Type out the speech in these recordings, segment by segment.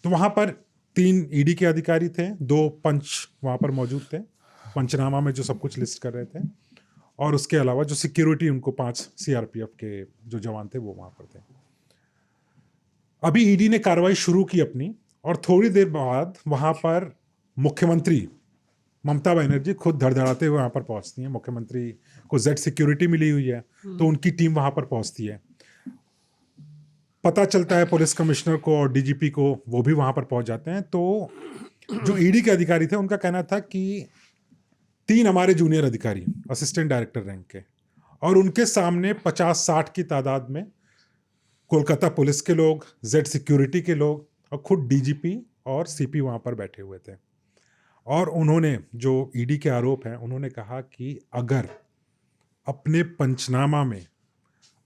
तो वहाँ पर 3 ईडी के अधिकारी थे, 2 पंच वहाँ पर मौजूद थे, पंचनामा में जो सब कुछ लिस्ट कर रहे थे, और उसके अलावा जो सिक्योरिटी उनको 5 सीआरपीएफ के जो जवान थे वो वहाँ पर थे। अभी ईडी ने कार्रवाई शुरू की अपनी, और थोड़ी देर बाद वहाँ पर मुख्यमंत्री ममता बनर्जी खुद धड़धड़ाते हुए वहाँ पर पहुँचती हैं। मुख्यमंत्री को जेड सिक्योरिटी मिली हुई है, तो उनकी टीम वहाँ पर पहुँचती है। पता चलता है पुलिस कमिश्नर को और डीजीपी को, वो भी वहाँ पर पहुँच जाते हैं। तो जो ईडी के अधिकारी थे उनका कहना था कि 3 हमारे जूनियर अधिकारी असिस्टेंट डायरेक्टर रैंक के, और उनके सामने 50-60 की तादाद में कोलकाता पुलिस के लोग, जेड सिक्योरिटी के लोग और खुद डीजीपी और सीपी वहाँ पर बैठे हुए थे। और उन्होंने, जो ईडी के आरोप हैं, उन्होंने कहा कि अगर अपने पंचनामा में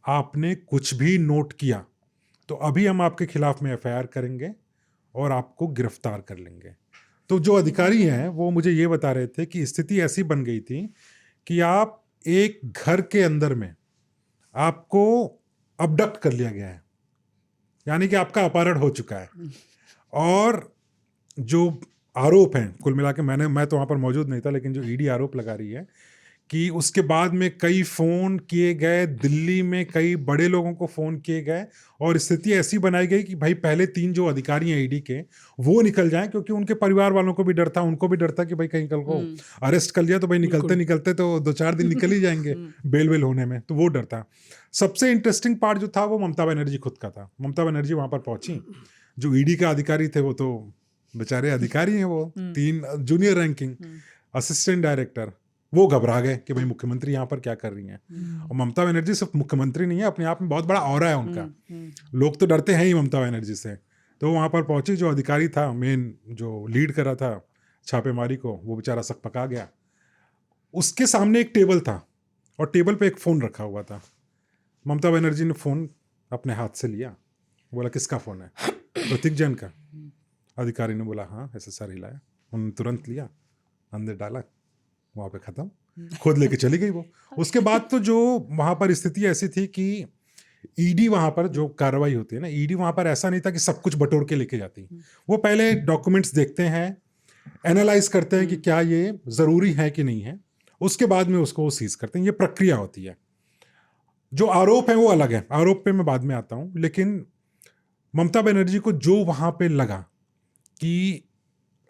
आपने कुछ भी नोट किया तो अभी हम आपके खिलाफ में एफआईआर करेंगे और आपको गिरफ्तार कर लेंगे। तो जो अधिकारी हैं वो मुझे ये बता रहे थे कि स्थिति ऐसी बन गई थी कि आप एक घर के अंदर में आपको अबडक्ट कर लिया गया है, यानी कि आपका अपहरण हो चुका है। और जो आरोप हैं कुल मिला के, मैं तो वहाँ पर मौजूद नहीं था, लेकिन जो ईडी आरोप लगा रही है कि उसके बाद में कई फ़ोन किए गए, दिल्ली में कई बड़े लोगों को फ़ोन किए गए, और स्थिति ऐसी बनाई गई कि भाई पहले 3 जो अधिकारी हैं ईडी के वो निकल जाएं, क्योंकि उनके परिवार वालों को भी डर था, उनको भी डर था कि भाई कहीं कल को अरेस्ट कर लिया तो भाई निकलते तो 2-4 दिन निकल ही जाएंगे बेल होने में, तो वो डर था। सबसे इंटरेस्टिंग पार्ट जो था वो ममता बनर्जी खुद का था। ममता बनर्जी वहाँ पर पहुँची, जो ईडी का अधिकारी थे वो तो बेचारे अधिकारी हैं, वो 3 जूनियर रैंकिंग असिस्टेंट डायरेक्टर, वो घबरा गए कि भाई मुख्यमंत्री यहाँ पर क्या कर रही हैं। और ममता बनर्जी सिर्फ मुख्यमंत्री नहीं है, अपने आप में बहुत बड़ा ऑरा है उनका, लोग तो डरते हैं ही ममता बनर्जी से। तो वहाँ पर पहुंची, जो अधिकारी था मेन जो लीड कर रहा था छापेमारी को, वो बेचारा सकपका गया। उसके सामने एक टेबल था और टेबल पे एक फ़ोन रखा हुआ था। ममता बनर्जी ने फ़ोन अपने हाथ से लिया, बोला किसका फ़ोन है? प्रतीक जैन का। अधिकारी ने बोला हाँ, ऐसे सर हिलाया, उन्होंने तुरंत लिया, अंदर डाला, वहाँ पे ख़त्म, खुद लेके चली गई वो। उसके बाद तो जो वहाँ पर स्थिति ऐसी थी कि ईडी वहाँ पर जो कार्रवाई होती है ना, ईडी वहाँ पर ऐसा नहीं था कि सब कुछ बटोर के लेके जाती। वो पहले डॉक्यूमेंट्स देखते हैं, एनालाइज करते हैं कि क्या ये ज़रूरी है कि नहीं है, उसके बाद में उसको सीज करते हैं। ये प्रक्रिया होती है। जो आरोप है वो अलग है, आरोप पे मैं बाद में आता हूँ। लेकिन ममता बनर्जी को जो वहाँ पे लगा कि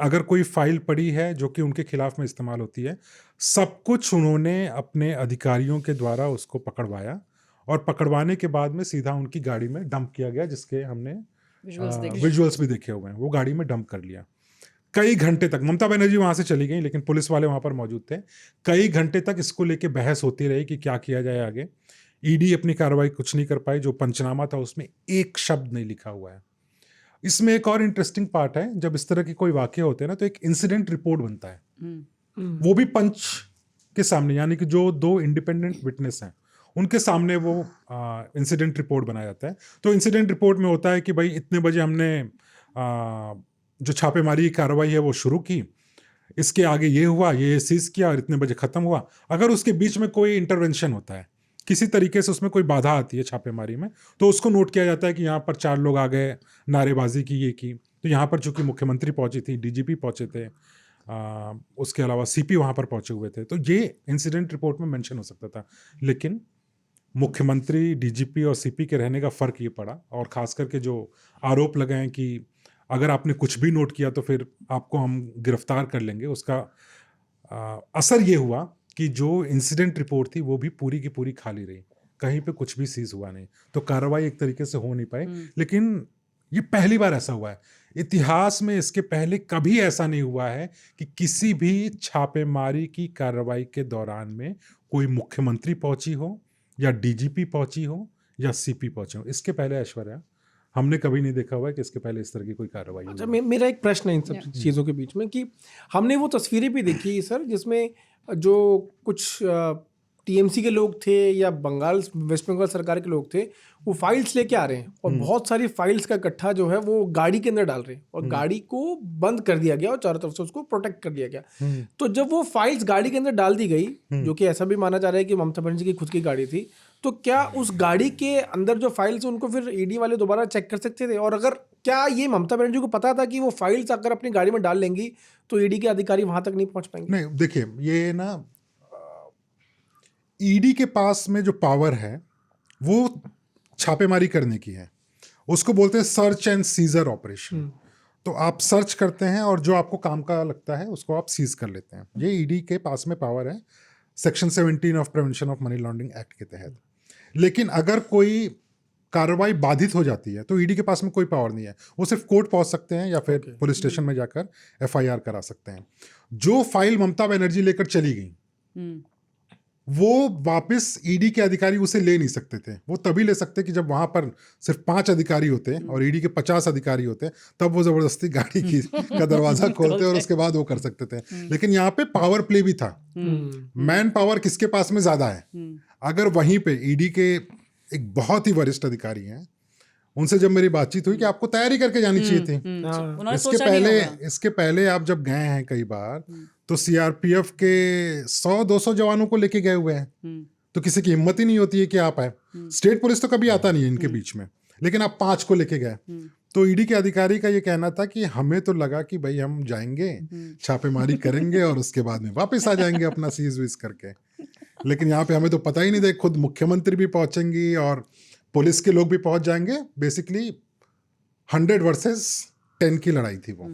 अगर कोई फाइल पड़ी है जो कि उनके खिलाफ में इस्तेमाल होती है, सब कुछ उन्होंने अपने अधिकारियों के द्वारा उसको पकड़वाया, और पकड़वाने के बाद में सीधा उनकी गाड़ी में डंप किया गया, जिसके हमने विजुअल्स भी देखे हुए हैं। वो गाड़ी में डंप कर लिया। कई घंटे तक ममता बनर्जी वहाँ से चली गई, लेकिन पुलिस वाले वहाँ पर मौजूद थे। कई घंटे तक इसको लेके बहस होती रही कि क्या किया जाए आगे। ईडी अपनी कार्रवाई कुछ नहीं कर पाई। जो पंचनामा था उसमें एक शब्द नहीं लिखा हुआ है। इसमें एक और इंटरेस्टिंग पार्ट है, जब इस तरह के कोई वाकये होते हैं ना, तो एक इंसिडेंट रिपोर्ट बनता है, वो भी पंच के सामने, यानी कि जो 2 इंडिपेंडेंट विटनेस हैं उनके सामने वो इंसिडेंट रिपोर्ट बनाया जाता है। तो इंसिडेंट रिपोर्ट में होता है कि भाई इतने बजे हमने जो छापेमारी की कार्रवाई है वो शुरू की, इसके आगे ये हुआ, ये सीज किया, और इतने बजे ख़त्म हुआ। अगर उसके बीच में कोई इंटरवेंशन होता है, किसी तरीके से उसमें कोई बाधा आती है छापेमारी में, तो उसको नोट किया जाता है कि यहाँ पर 4 लोग आ गए, नारेबाजी की, ये की। तो यहाँ पर चूंकि मुख्यमंत्री पहुंची थी, डीजीपी पहुंचे थे, उसके अलावा सीपी वहाँ पर पहुंचे हुए थे, तो ये इंसिडेंट रिपोर्ट में मेंशन हो सकता था। लेकिन मुख्यमंत्री, डीजीपी और सीपी के रहने का फ़र्क ये पड़ा, और ख़ास करके जो आरोप लगाए कि अगर आपने कुछ भी नोट किया तो फिर आपको हम गिरफ्तार कर लेंगे, उसका असर ये हुआ कि जो इंसिडेंट रिपोर्ट थी वो भी पूरी की पूरी खाली रही, कहीं पे कुछ भी सीज हुआ नहीं। तो कार्रवाई एक तरीके से हो नहीं पाई। लेकिन ये पहली बार ऐसा हुआ है इतिहास में, इसके पहले कभी ऐसा नहीं हुआ है कि किसी भी छापेमारी की कार्रवाई के दौरान में कोई मुख्यमंत्री पहुंची हो, या डीजीपी पहुंची हो, या सीपी पहुंचे हो। इसके पहले ऐश्वर्या हमने कभी नहीं देखा हुआ है कि इसके पहले इस तरह की कोई कार्रवाई हुई। अच्छा, मेरा एक प्रश्न है इन सब चीज़ों के बीच में कि हमने वो तस्वीरें भी देखी सर, जिसमें जो कुछ टीएमसी के लोग थे या वेस्ट बंगाल सरकार के लोग थे, वो फाइल्स लेके आ रहे हैं और बहुत सारी फाइल्स का इकट्ठा जो है वो गाड़ी के अंदर डाल रहे हैं, और गाड़ी को बंद कर दिया गया और चारों तरफ से उसको प्रोटेक्ट कर दिया गया। तो जब वो फाइल्स गाड़ी के अंदर डाल दी गई, जो कि ऐसा भी माना जा रहा है कि ममता बनर्जी की खुद की गाड़ी थी, तो क्या उस गाड़ी के अंदर जो फाइल्स उनको फिर ईडी वाले दोबारा चेक कर सकते थे? और अगर क्या ये ममता बनर्जी को पता था कि वो फाइल्स अगर अपनी गाड़ी में डाल लेंगी तो ईडी के अधिकारी वहां तक नहीं पहुंच पाएंगे? नहीं, देखिए, ये ना ईडी के पास में जो पावर है वो छापेमारी करने की है, उसको बोलते हैं सर्च एंड सीजर ऑपरेशन। तो आप सर्च करते हैं और जो आपको काम का लगता है उसको आप सीज कर लेते हैं। ये ईडी के पास में पावर है section 17 of prevention of money laundering act के तहत। लेकिन अगर कोई कार्रवाई बाधित हो जाती है तो ईडी के पास में कोई पावर नहीं है, वो सिर्फ कोर्ट पहुंच सकते हैं या फिर पुलिस स्टेशन में जाकर एफआईआर करा सकते हैं। जो फाइल ममता बनर्जी लेकर चली गई वो वापस ईडी के अधिकारी उसे ले नहीं सकते थे। वो तभी ले सकते कि जब वहां पर सिर्फ 5 अधिकारी होते और ईडी के 50 अधिकारी होते, तब वो जबरदस्ती गाड़ी की का दरवाजा खोलते और उसके बाद वो कर सकते थे। लेकिन यहाँ पे पावर प्ले भी था। मैन पावर किसके पास में ज्यादा है? अगर वहीं पे ईडी के एक बहुत ही वरिष्ठ अधिकारी हैं, उनसे जब मेरी बातचीत हुई कि आपको तैयारी करके जानी चाहिए थी। इसके पहले आप जब गए हैं कई बार तो सीआरपीएफ के 100-200 जवानों को लेके गए हुए हैं, तो किसी की हिम्मत ही नहीं होती है कि आप आए। स्टेट पुलिस तो कभी आता नहीं है इनके बीच में, लेकिन आप 5 को लेके गए। तो ईडी के अधिकारी का ये कहना था कि हमें तो लगा कि भाई हम जाएंगे, छापेमारी करेंगे और उसके बाद में वापस आ जाएंगे अपना सीज वीज करके। लेकिन यहाँ पे हमें तो पता ही नहीं था, खुद मुख्यमंत्री भी पहुंचेंगी और पुलिस के लोग भी पहुंच जाएंगे। बेसिकली 100 वर्सेस 10 की लड़ाई थी वो,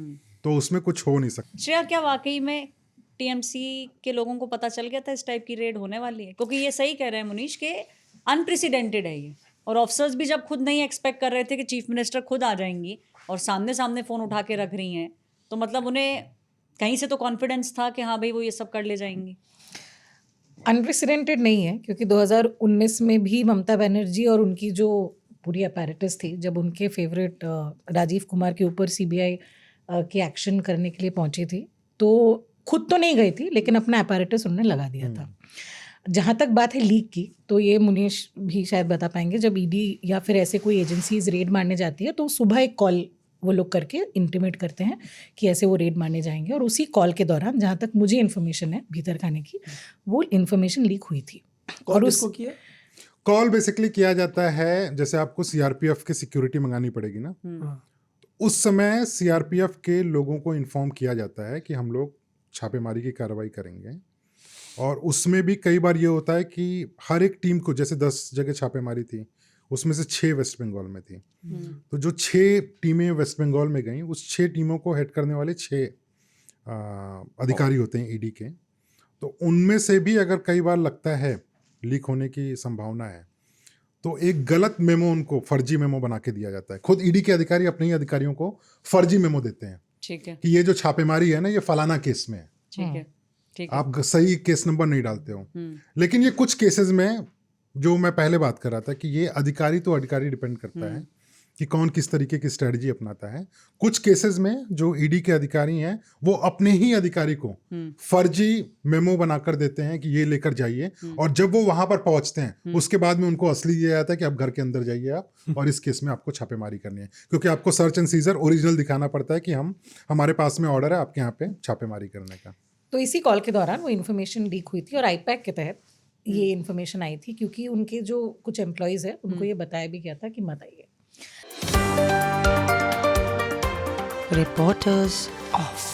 तो उसमें कुछ हो नहीं सकता। श्रेया, क्या वाकई में टीएमसी के लोगों को पता चल गया था इस टाइप की रेड होने वाली है? क्योंकि ये सही कह रहे हैं मुनीश के अनप्रेसिडेंटेड है ये, और ऑफिसर्स भी जब खुद नहीं एक्सपेक्ट कर रहे थे कि चीफ मिनिस्टर खुद आ जाएंगी और सामने सामने फ़ोन उठा के रख रही हैं, तो मतलब उन्हें कहीं से तो कॉन्फिडेंस था कि हाँ भाई वो ये सब कर ले जाएंगी। अनप्रेसिडेंटेड नहीं है, क्योंकि 2019 में भी ममता बनर्जी और उनकी जो पूरी अपैरेटस थी, जब उनके फेवरेट राजीव कुमार के ऊपर सीबीआई के एक्शन करने के लिए पहुंची थी, तो खुद तो नहीं गई थी लेकिन अपना अपैरेटस उन्होंने लगा दिया था। जहाँ तक बात है लीक की, तो ये मुनीश भी शायद बता पाएंगे। जब ईडी या फिर ऐसे कोई एजेंसीज रेड मारने जाती है तो सुबह एक कॉल वो लोग करके इंटीमेट करते हैं कि ऐसे वो रेड मारने जाएंगे, और उसी कॉल के दौरान जहाँ तक मुझे इन्फॉर्मेशन है भीतर खाने की, वो इन्फॉर्मेशन लीक हुई थी। और उसको किया कॉल बेसिकली किया जाता है, जैसे आपको सीआरपीएफ की सिक्योरिटी मंगानी पड़ेगी ना, उस समय सीआरपीएफ के लोगों को इन्फॉर्म किया जाता है कि हम लोग छापेमारी की कार्रवाई करेंगे। और उसमें भी कई बार ये होता है कि हर एक टीम को, जैसे 10 जगह छापेमारी थी, उसमें से 6 वेस्ट बंगाल में थी। तो जो 6 टीमें वेस्ट बंगाल में गईं, उस 6 टीमों को हेड करने वाले 6 अधिकारी होते हैं ईडी के। तो उनमें से भी अगर कई बार लगता है लीक होने की संभावना है, तो एक गलत मेमो उनको फर्जी मेमो बना के दिया जाता है। खुद ईडी के अधिकारी अपने ही अधिकारियों को फर्जी मेमो देते हैं, ठीक है, कि ये जो छापेमारी है ना, ये फलाना केस में है, ठीक है, ठीक है। आप सही केस नंबर नहीं डालते हो। लेकिन ये कुछ केसेस में, जो मैं पहले बात कर रहा था कि ये अधिकारी तो अधिकारी डिपेंड करता है कि कौन किस तरीके की स्ट्रेटजी अपनाता है। कुछ केसेस में जो ईडी के अधिकारी हैं वो अपने ही अधिकारी को फर्जी मेमो बनाकर देते हैं कि ये लेकर जाइए, और जब वो वहां पर पहुंचते हैं उसके बाद में उनको असली दिया जाता है कि आप घर के अंदर जाइए आप, और इस केस में आपको छापेमारी करनी है, क्योंकि आपको सर्च एंड सीजर ओरिजिनल दिखाना पड़ता है कि हमारे पास में ऑर्डर है आपके यहाँ पे छापेमारी करने का। तो इसी कॉल के दौरान वो इन्फॉर्मेशन लीक हुई थी और आईपैक के तहत ये इन्फॉर्मेशन आई थी, क्योंकि उनके जो कुछ एम्प्लॉयज़ है उनको ये बताया भी गया था कि मत आइए। Reporters Off.